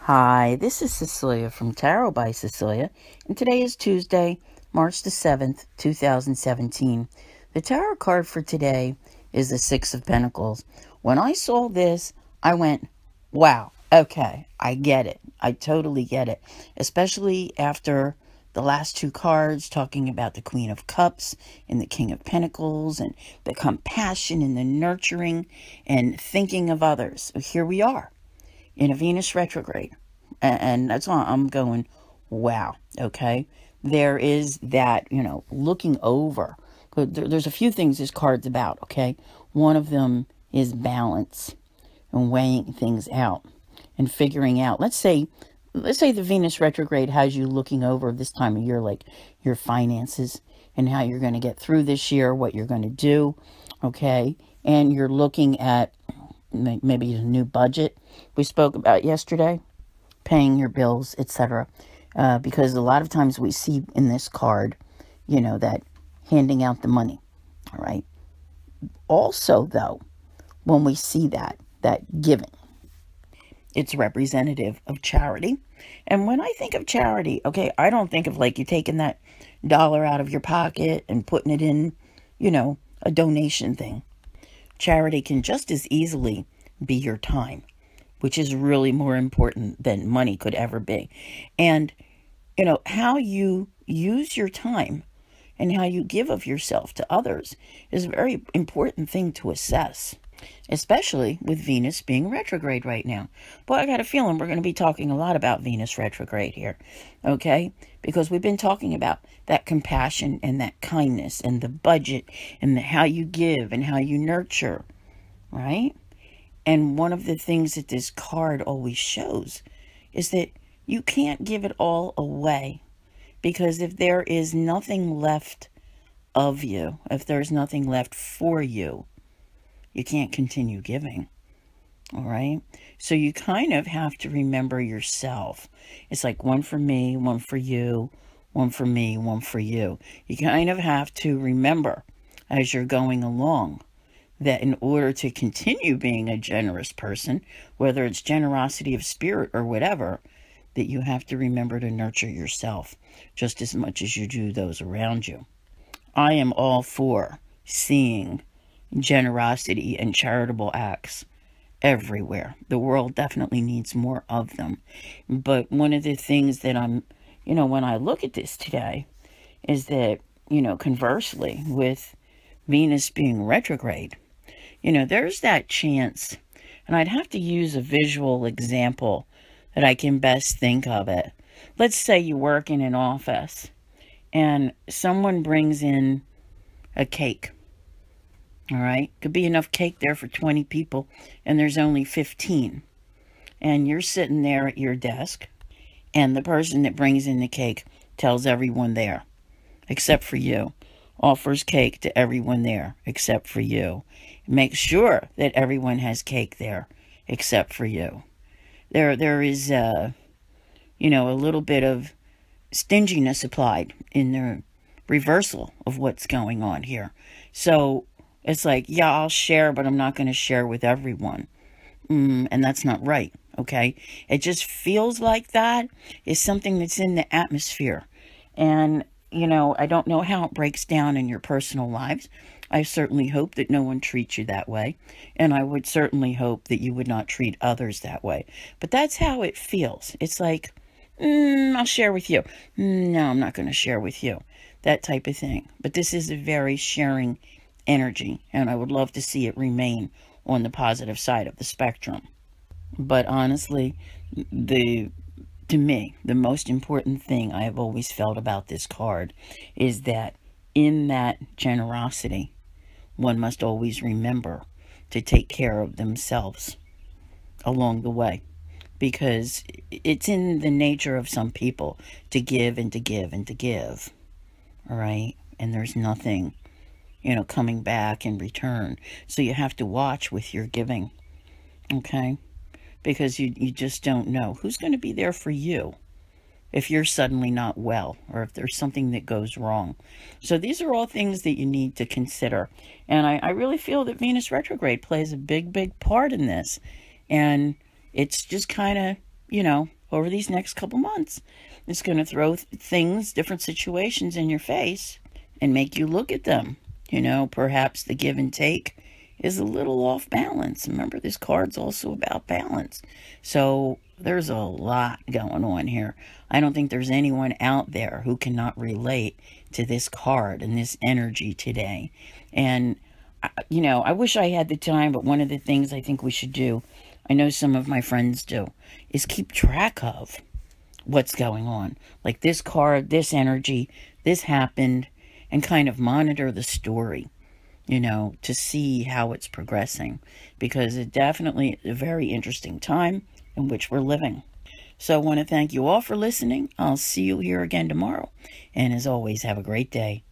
Hi, this is Cecilia from Tarot by Cecilia, and today is Tuesday, March the 7th, 2017. The tarot card for today is the Six of Pentacles. When I saw this, I went, wow, okay, I get it. I totally get it, especially after the last two cards talking about the Queen of Cups and the King of Pentacles and the compassion and the nurturing and thinking of others. Here we are in a Venus retrograde. And that's why I'm going, wow, okay? There is that, looking over. There's a few things this card's about, okay? One of them is balance and weighing things out and figuring out. Let's say the Venus retrograde has you looking over this time of year, like your finances and how you're going to get through this year, what you're going to do, okay? And you're looking at maybe a new budget we spoke about yesterday, paying your bills, etc. Because a lot of times we see in this card, that handing out the money, all right? Also, though, when we see that giving, it's representative of charity. And when I think of charity, okay, I don't think of like you taking that dollar out of your pocket and putting it in, a donation thing. Charity can just as easily be your time, which is really more important than money could ever be. And, how you use your time and how you give of yourself to others is a very important thing to assess, especially with Venus being retrograde right now. But I got a feeling we're going to be talking a lot about Venus retrograde here, okay? Because we've been talking about that compassion and that kindness and the budget and how you give and how you nurture, right? And one of the things that this card always shows is that you can't give it all away, because if there is nothing left of you, if there's nothing left for you, you can't continue giving, all right? So you kind of have to remember yourself. It's like one for me, one for you, one for me, one for you. You kind of have to remember as you're going along that in order to continue being a generous person, whether it's generosity of spirit or whatever, that you have to remember to nurture yourself just as much as you do those around you. I am all for seeing generosity and charitable acts everywhere. The world definitely needs more of them. But one of the things that I'm, when I look at this today is that, conversely, with Venus being retrograde, there's that chance, and I'd have to use a visual example that I can best think of it. Let's say you work in an office and someone brings in a cake, all right? Could be enough cake there for 20 people, and there's only 15. And you're sitting there at your desk, and the person that brings in the cake tells everyone there, except for you, offers cake to everyone there, except for you. Make sure that everyone has cake there, except for you. There is, a little bit of stinginess applied in the reversal of what's going on here. So it's like, yeah, I'll share, but I'm not going to share with everyone. And that's not right, okay? It just feels like that is something that's in the atmosphere. And, I don't know how it breaks down in your personal lives. I certainly hope that no one treats you that way. And I would certainly hope that you would not treat others that way. But that's how it feels. It's like, I'll share with you. No, I'm not going to share with you. That type of thing. But this is a very sharing energy. And I would love to see it remain on the positive side of the spectrum. But honestly, to me, the most important thing I have always felt about this card is that in that generosity, one must always remember to take care of themselves along the way, because it's in the nature of some people to give and to give and to give, all right? And there's nothing, coming back in return. So you have to watch with your giving, okay? Because you just don't know who's going to be there for you if you're suddenly not well, or if there's something that goes wrong. So these are all things that you need to consider. And I really feel that Venus retrograde plays a big, big part in this. And it's just kind of, over these next couple months. It's going to throw things, different situations in your face and make you look at them. Perhaps the give and take is a little off balance. Remember, this card's also about balance. So there's a lot going on here. I don't think there's anyone out there who cannot relate to this card and this energy today. And, I wish I had the time, but one of the things I think we should do, I know some of my friends do, is keep track of what's going on. Like this card, this energy, this happened, and kind of monitor the story, to see how it's progressing, because it definitely is a very interesting time in which we're living. So I want to thank you all for listening. I'll see you here again tomorrow. And as always, have a great day.